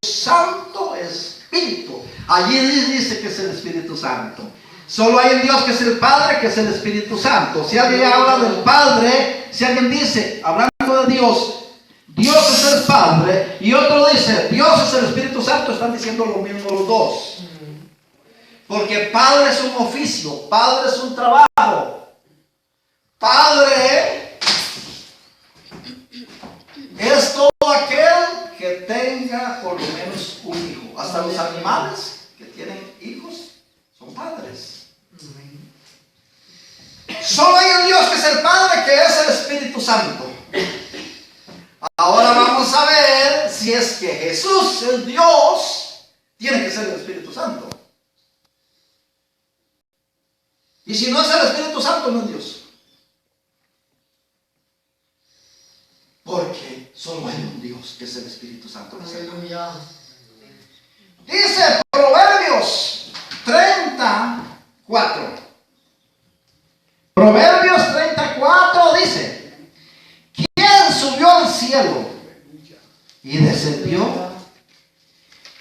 Santo Espíritu. Allí dice que es el Espíritu Santo. Solo hay un Dios que es el Padre, que es el Espíritu Santo. Si alguien habla del Padre, si alguien dice, hablando de Dios, Dios es el Padre, y otro dice, Dios es el Espíritu Santo, están diciendo lo mismo los dos. Porque Padre es un oficio, Padre es un trabajo. Padre es todo aquel que tenga por lo menos un hijo. Hasta los animales que tienen hijos son padres. Solo hay un Dios que es el Padre, que es el Espíritu Santo. Ahora vamos a ver si es que Jesús, el Dios, tiene que ser el Espíritu Santo. Y si no es el Espíritu Santo, no es Dios. Porque solo hay un Dios que es el Espíritu Santo. Dice Proverbios 34. Proverbios 34 dice: ¿quién subió al cielo y descendió?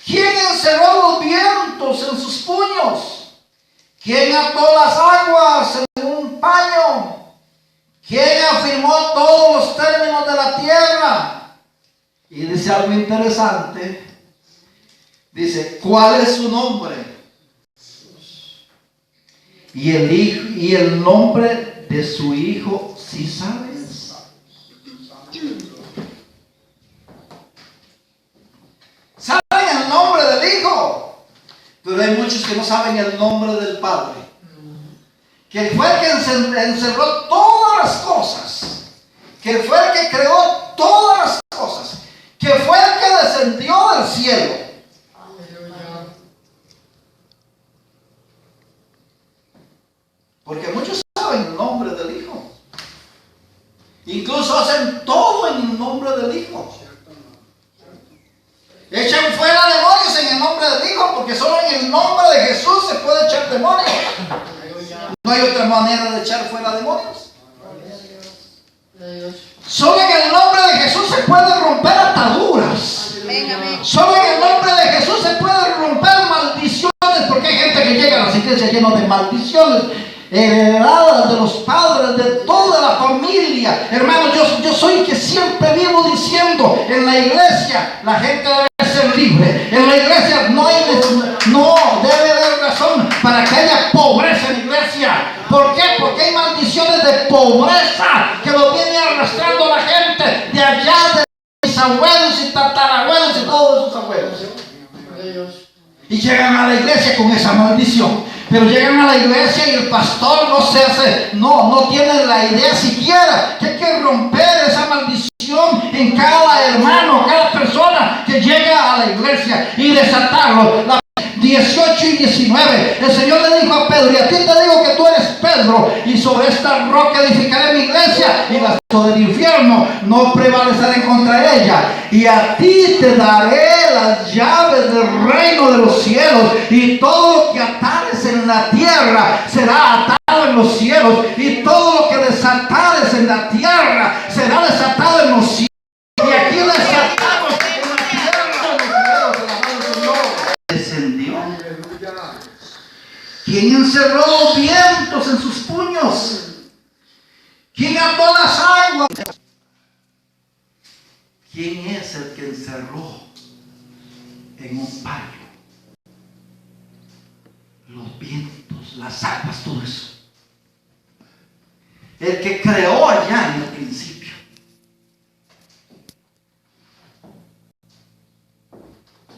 ¿Quién encerró los vientos en sus puños? ¿Quién ató las aguas en un paño? ¿Quién afirmó todos los términos de la tierra? Y dice algo interesante. Dice, ¿cuál es su nombre? Y el nombre de su hijo, ¿sí sabes? ¿Saben el nombre del hijo? Pero hay muchos que no saben el nombre del Padre, que fue el que encerró todas las cosas, que fue el que creó todas las cosas, que fue el que descendió del cielo. Porque muchos saben el nombre del Hijo. Incluso hacen todo en el nombre del Hijo. Echan fuera demonios en el nombre del Hijo, porque solo en el nombre de Jesús se puede echar demonios. No hay otra manera de echar fuera demonios. Solo en el nombre de Jesús se puede romper ataduras. Solo en el nombre de Jesús se puede romper maldiciones, porque hay gente que llega a las iglesias lleno de maldiciones heredadas de los padres, de toda la familia. Hermanos, yo soy que siempre vivo diciendo, en la iglesia la gente debe ser libre. En la iglesia no debe haber razón para que haya pobreza en la iglesia. ¿Por qué? Porque hay maldiciones de pobreza que lo viene arrastrando la gente de allá, de mis abuelos y tatarabuelos y todos esos abuelos. Y llegan a la iglesia con esa maldición. Pero llegan a la iglesia y el pastor no tiene la idea siquiera que hay que romper esa maldición en cada hermano, cada persona que llega a la iglesia y desatarlo. 18 y 19, el Señor le dijo a Pedro: y a ti te digo que tú eres Pedro, y sobre esta roca edificaré mi iglesia, y las del infierno no prevalecerán contra ella. Y a ti te daré las llaves del reino de los cielos, y todo lo que atares en la tierra será atado en los cielos, y todo lo que desatares en la tierra será desatado en los cielos. Y aquí desatamos en la tierra los cielos. Descendió. ¿Quién encerró los vientos en sus puños? ¿Quién ató las aguas? ¿Quién es el que encerró en un paño los vientos, las aguas, todo eso? El que creó allá en el principio.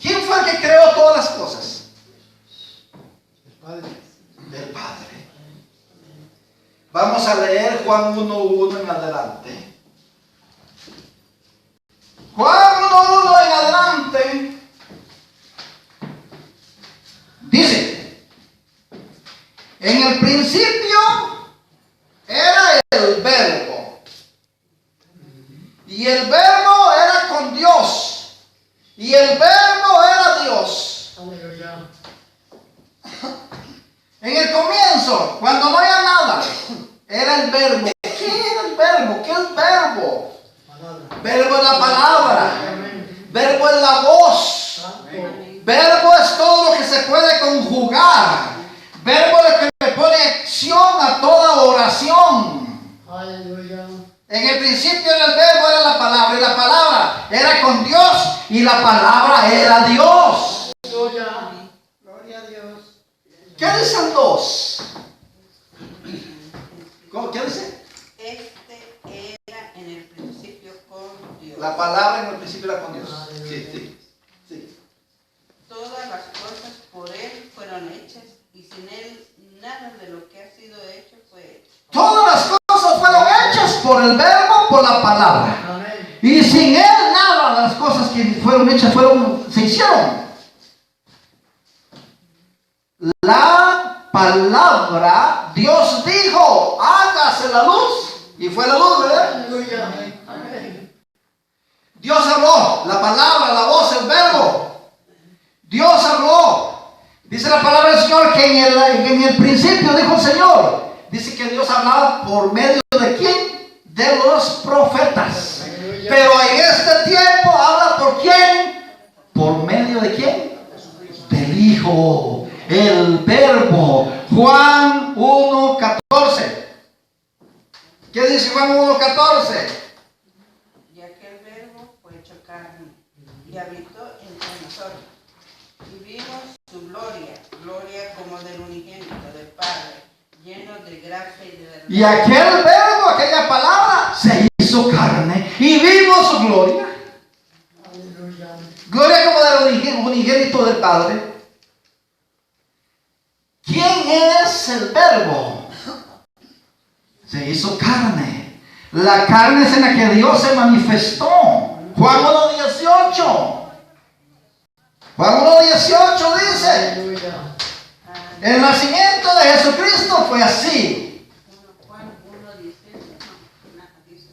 ¿Quién fue el que creó todas las cosas? El Padre. El Padre. Vamos a leer Juan 1:1 en adelante. Juan 1:1 en adelante dice: en el principio era el Verbo, y el Verbo era con Dios, y el Verbo era Dios. En el comienzo, cuando no había nada, era el Verbo. ¿Qué era el Verbo? ¿Qué es Verbo? Verbo es la palabra. Verbo es la voz. Verbo es todo lo que se puede conjugar. Verbo es el que le pone acción a toda oración. En el principio el verbo era la palabra, y la palabra era con Dios, y la palabra era Dios. Gloria a Dios. ¿Qué dicen dos? ¿Qué dice? Este era en el principio con Dios. La palabra en el principio era con Dios. Sí. Todas las cosas por Él fueron hechas, y sin Él nada de lo que ha sido hecho fue hecho. Todas las cosas fueron hechas por el verbo, por la palabra. Amén. Y sin él nada de las cosas que fueron hechas se hicieron. La palabra, Dios dijo, hágase la luz. Y fue la luz, ¿verdad? Aleluya. Amén. Dios habló, la palabra, la voz, el verbo. Dios habló. Dice la palabra del Señor que en el principio dijo el Señor. Dice que Dios hablaba por medio de quién? De los profetas. Aleluya. Pero en este tiempo habla por quién? ¿Por medio de quién? Del Hijo, el verbo. Juan 1:14. ¿Qué dice Juan 1:14? Y aquel verbo fue hecho carne, y habitó entre nosotros. Y vimos su gloria, gloria como del unigénito del Padre, lleno de gracia y de verdad. Y aquel verbo, aquella palabra, se hizo carne y vimos su gloria. Aleluya. Gloria como del unigénito del Padre. ¿Quién es el verbo? Se hizo carne. La carne es en la que Dios se manifestó. Juan 1:18. Juan 1:18 dice: Aleluya. el nacimiento de Jesucristo fue así. Juan 1:18, dice,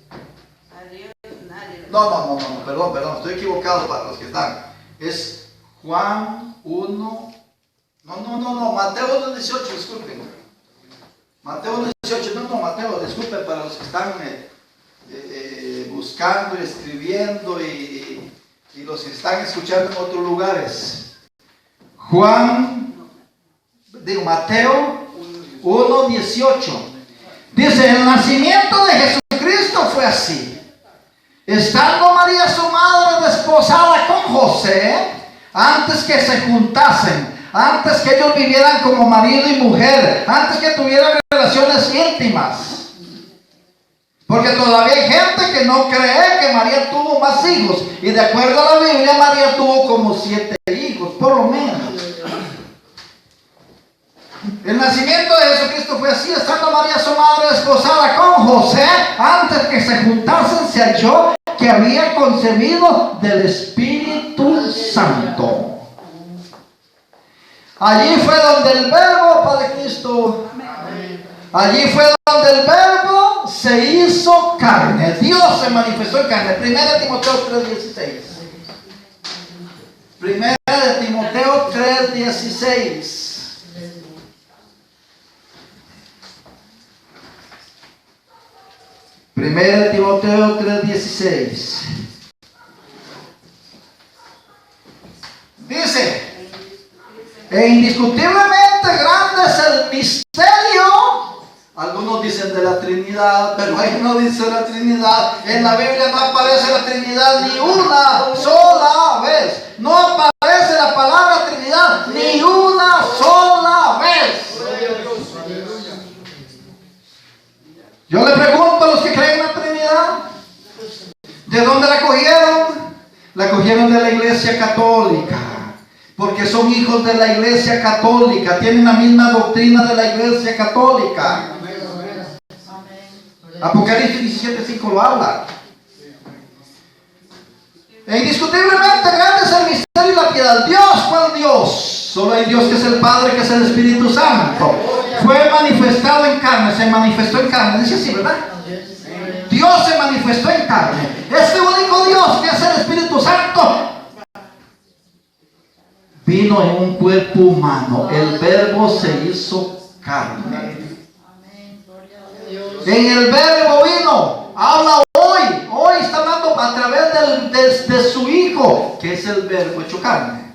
a Dios nadie. No, perdón, estoy equivocado para los que están. Es Juan 1. No, Mateo 1:18, disculpen. Mateo 1:18, Mateo, disculpen para los que están buscando y escribiendo y los que están escuchando en otros lugares. Mateo 1:18. Dice: el nacimiento de Jesucristo fue así. Estando María su madre desposada con José, antes que se juntasen, antes que ellos vivieran como marido y mujer, antes que tuvieran relaciones íntimas. Porque todavía hay gente que no cree que María tuvo más hijos. Y de acuerdo a la Biblia, María tuvo como 7 hijos, por lo menos. El nacimiento de Jesucristo fue así: estando María su madre desposada con José, antes que se juntasen, se halló que había concebido del Espíritu Santo. Allí fue donde el verbo, Padre Cristo, allí fue donde el verbo se hizo carne. Dios se manifestó en carne. 1 Timoteo 3:16. 1 Timoteo 3:16. Primera de Timoteo 3:16. Dice: e indiscutiblemente grande es el misterio. Algunos dicen de la Trinidad, pero ahí no dice la Trinidad. En la Biblia no aparece la Trinidad ni una sola vez. No aparece la palabra Trinidad ni una sola vez. Yo le pregunto a los que creen en la Trinidad, ¿de dónde la cogieron? La cogieron de la Iglesia Católica, porque son hijos de la Iglesia Católica, tienen la misma doctrina de la Iglesia Católica. Apocalipsis 17:5 lo habla. E indiscutiblemente grande es el misterio y la piedad. Dios, ¿cuál Dios? Solo hay Dios, que es el Padre, que es el Espíritu Santo. Fue manifestado en carne, se manifestó en carne. Dice así, ¿verdad? Dios se manifestó en carne. Este único Dios, que es el Espíritu Santo, vino en un cuerpo humano. El verbo se hizo carne. En el verbo vino. Habla hoy está hablando a través de su Hijo, que es el verbo hecho carne.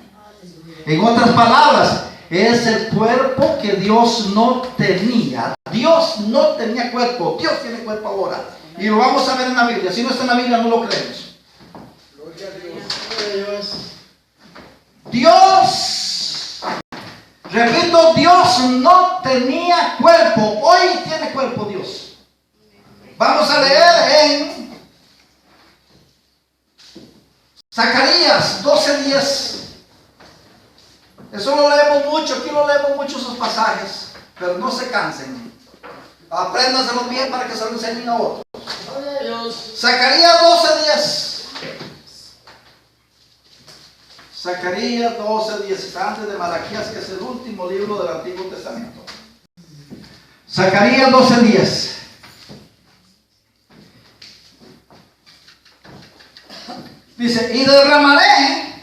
En otras palabras, es el cuerpo que Dios no tenía. Dios no tenía cuerpo. Dios tiene cuerpo ahora. Y lo vamos a ver en la Biblia. Si no está en la Biblia, no lo creemos. Gloria a Dios. Dios, repito, Dios no tenía cuerpo. Hoy tiene cuerpo Dios. Vamos a leer en Zacarías 12:10. Eso lo leemos mucho, aquí lo leemos mucho esos pasajes, pero no se cansen. Apréndanselo bien para que se lo enseñen a otros. Zacarías 12:10. Zacarías 12:10, está antes de Malaquías, que es el último libro del Antiguo Testamento. Zacarías 12:10. Dice, y derramaré,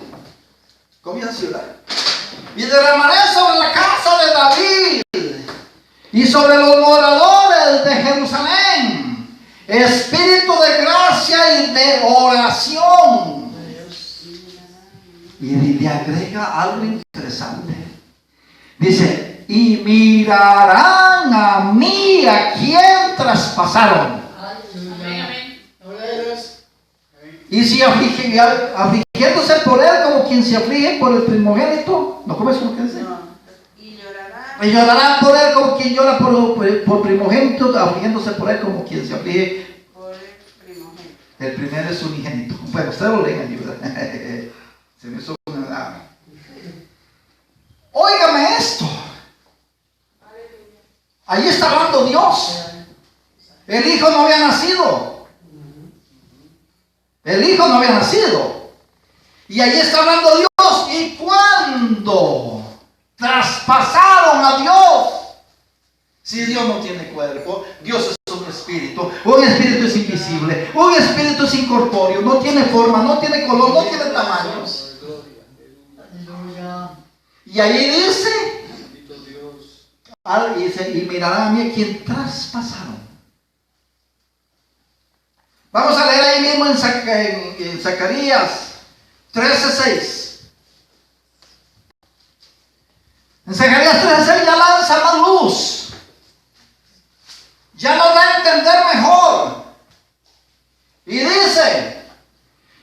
comienza a ciudad, y derramaré sobre la casa de David y sobre los moradores de Jerusalén espíritu de gracia y de oración. Y le agrega algo interesante. Dice, y mirarán a mí a quien traspasaron. Y si afligiéndose por él como quien se aflige por el primogénito. ¿No comes lo que dice? No. Y Y llorarán por él como quien llora por primogénito, afligiéndose por él como quien se aflige por el primogénito. El primero es unigénito. Bueno, ustedes lo leen allí, ¿verdad? Se me hizo una... Óigame esto. Ahí está hablando Dios. El hijo no había nacido. El hijo no había nacido. Y ahí está hablando Dios. Y cuando traspasaron a Dios, si Dios no tiene cuerpo, Dios es un espíritu es invisible, un espíritu es incorpóreo, no tiene forma, no tiene color, no tiene tamaños. Y ahí dice, y mirarán a mí a quien traspasaron. Vamos a leer ahí mismo en Zacarías 13:6. En Zacarías 13:6 ya lanza más luz. Ya nos da a entender mejor. Y dice,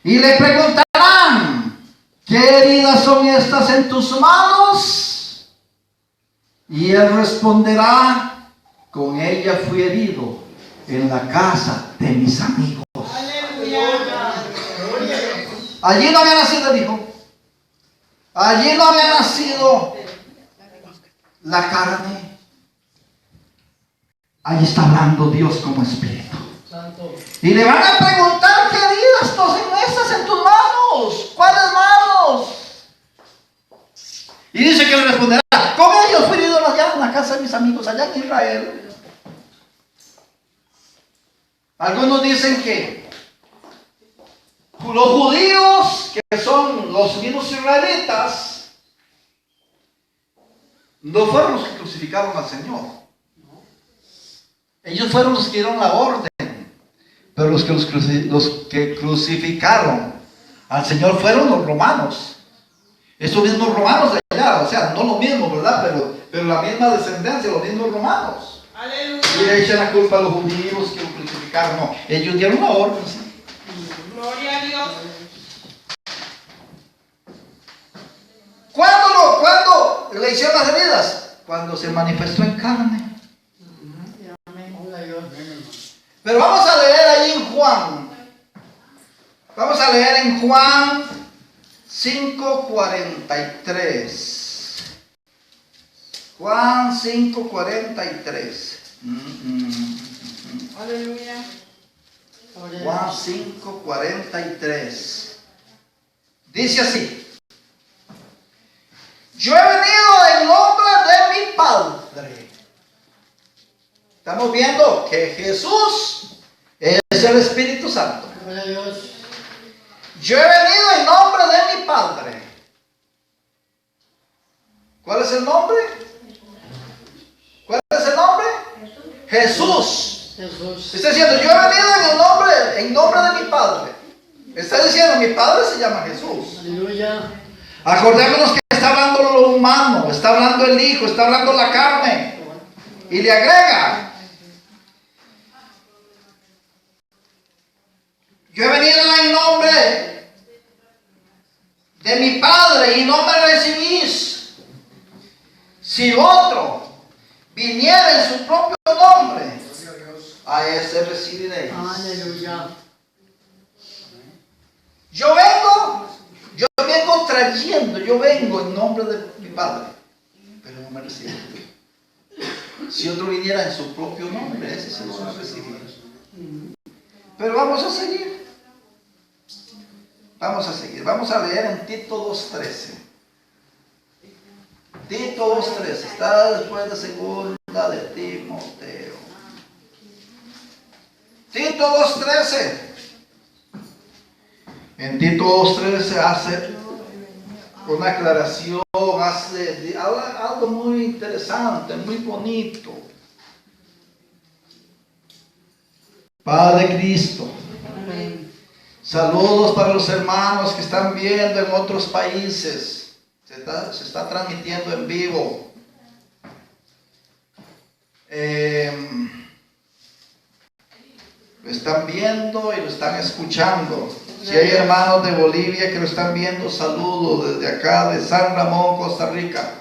y le preguntarán, ¿qué heridas son estas en tus manos? Y él responderá, con ella fui herido en la casa de mis amigos. Allí no había nacido el hijo. Allí no había nacido la carne. Ahí está hablando Dios como espíritu. Y le van a preguntar, ¿qué heridas son estas en tus manos? ¿Cuáles manos? Y dice que le responderá, con ellos fui herido allá en la casa de mis amigos, allá en Israel. Algunos dicen que los judíos, que son los mismos israelitas, no fueron los que crucificaron al Señor. Ellos fueron los que dieron la orden. Pero los que crucificaron al Señor fueron los romanos. Esos mismos romanos de allá, o sea, no lo mismo, ¿verdad? Pero la misma descendencia, los mismos romanos. Aleluya. Y le echan la culpa a los judíos que lo crucificaron. No, ellos dieron la orden. ¿Sí? Gloria a Dios. ¿Cuándo le hicieron las heridas? Cuando se manifestó en carne. Pero vamos a leer ahí en Juan. Vamos a leer en Juan 5:43. Juan 5:43. Aleluya. Juan 5:43. Dice así: yo he venido en nombre de mi Padre. Estamos viendo que Jesús es el Espíritu Santo. Yo he venido en nombre de mi Padre. ¿Cuál es el nombre? ¿Cuál es el nombre? Jesús. Está diciendo, yo he venido en nombre de mi Padre. Está diciendo, mi Padre se llama Jesús. Aleluya. Acordémonos que está hablando lo humano, está hablando el Hijo, está hablando la carne. Y le agrega: yo he venido en nombre de mi Padre y no me recibís. Si otro viniera en su propio nombre, a ese recibiréis. Aleluya. Yo vengo trayendo, yo vengo en nombre de mi Padre, pero no me reciben. Si otro viniera en su propio nombre, ese sí lo va a recibir. Pero vamos a seguir. Vamos a leer en Tito 2:13. Tito 2:13. Está después de segunda de Timoteo. Tito 2:13. En Tito 2:13 hace una aclaración, hace algo muy interesante, muy bonito. Padre Cristo. Saludos para los hermanos que están viendo en otros países. Se está transmitiendo en vivo. Lo están viendo y lo están escuchando. Si hay hermanos de Bolivia que lo están viendo, saludos desde acá de San Ramón, Costa Rica.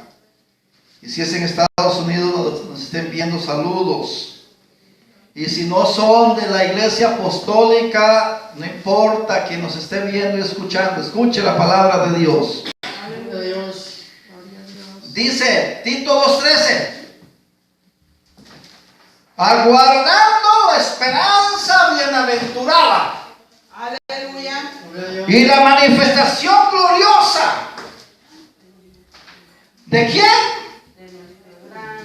Y si es en Estados Unidos, nos estén viendo, saludos. Y si no son de la iglesia apostólica, no importa que nos esté viendo y escuchando, escuche la palabra de Dios. Dice Tito 2:13: aguardando la esperanza bienaventurada. Aleluya. Y la manifestación gloriosa. ¿De quién?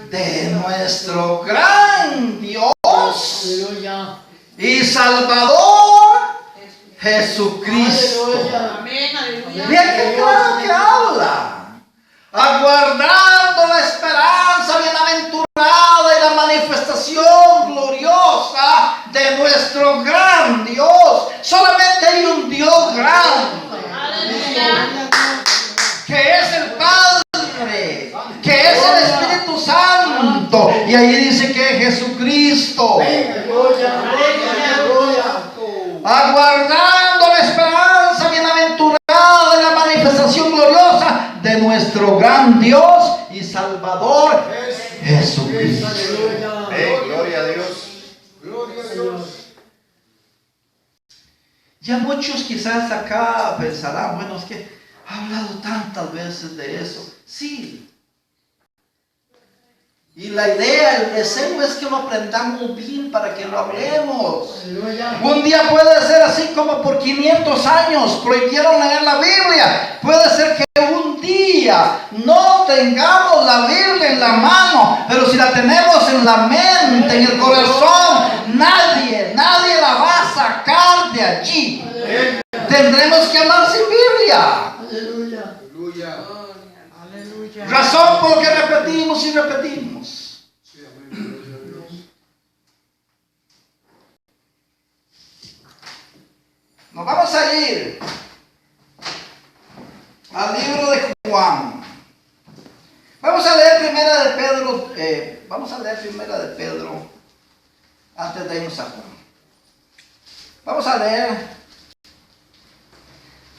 De nuestro gran Dios y Salvador Jesucristo. Amén, aleluya. Mira qué claro que habla. Aguardando la esperanza bienaventurada y la manifestación gloriosa de nuestro gran Dios. Solamente hay un Dios grande, que es el Padre, que es el Espíritu Santo, y ahí dice que es Jesucristo. Aguardando la esperanza bienaventurada y la manifestación gloriosa de nuestro gran Dios y Salvador Jesucristo. Gloria a Dios. Gloria a Dios. Ya muchos quizás acá pensarán, bueno, es que ha hablado tantas veces de eso. Sí. Y la idea, el deseo es que lo aprendamos bien para que lo hablemos. Un día puede ser así como por 500 años prohibieron leer la Biblia. Puede ser que un día no tengamos la Biblia en la mano, pero si la tenemos en la mente, en el corazón, nadie la va a sacar de allí. Tendremos que hablar sin Biblia. Razón por que repetimos y repetimos. Nos vamos a ir al libro de Juan. Vamos a leer primera de Pedro. Vamos a leer primera de Pedro antes de irnos a Juan. Vamos a leer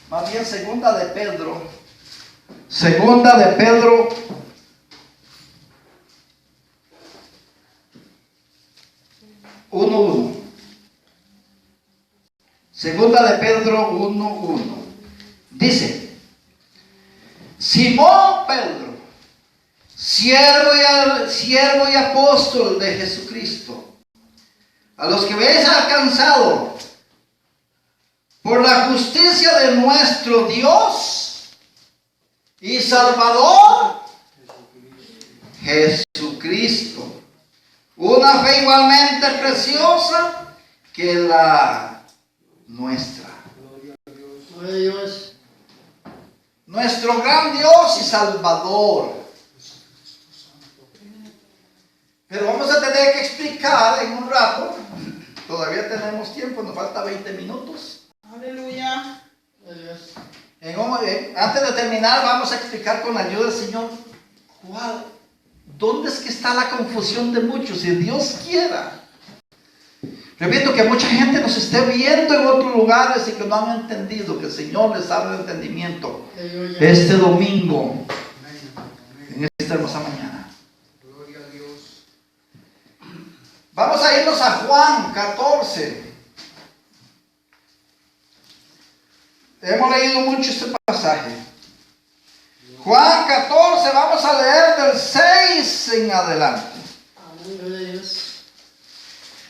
más bien segunda de Pedro. Segunda de Pedro 1:1. Segunda de Pedro 1:1. Dice: Simón Pedro, siervo y apóstol de Jesucristo, a los que habéis alcanzado por la justicia de nuestro Dios y Salvador Jesucristo, una fe igualmente preciosa que la nuestra. Nuestro gran Dios y Salvador. Pero vamos a tener que explicar en un rato. Todavía tenemos tiempo, nos falta 20 minutos. Aleluya. Antes de terminar, vamos a explicar con la ayuda del Señor dónde es que está la confusión de muchos, si Dios quiera. Repito que mucha gente nos esté viendo en otros lugares y que no han entendido, que el Señor les abra el entendimiento este domingo, en esta hermosa mañana. Gloria a Dios. Vamos a irnos a Juan 14. Hemos leído mucho este pasaje. Juan 14, vamos a leer del 6 en adelante.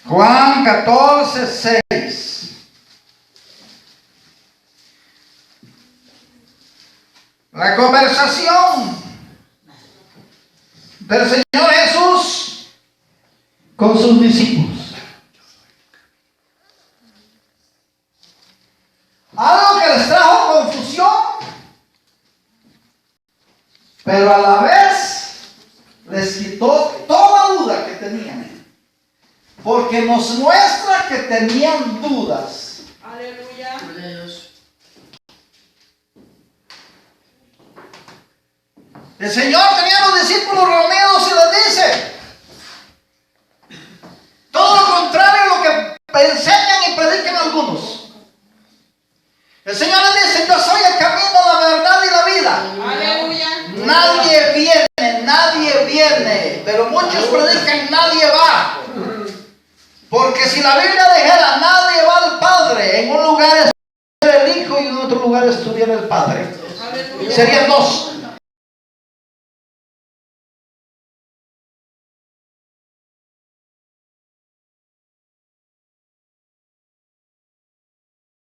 Juan 14, 6. La conversación del Señor Jesús con sus discípulos. Algo que les trajo confusión, pero a la vez les quitó toda duda que tenían. Porque nos muestra que tenían dudas. Aleluya. El Señor tenía a los discípulos reunidos y les dice todo lo contrario a lo que enseñan y predican algunos. El Señor les dice: yo soy el camino, la verdad y la vida. Aleluya. Nadie viene, pero muchos predican nadie va. Porque si la Biblia dijera nadie va al Padre, en un lugar estuviera el Hijo y en otro lugar estuviera el Padre. Aleluya. Serían dos.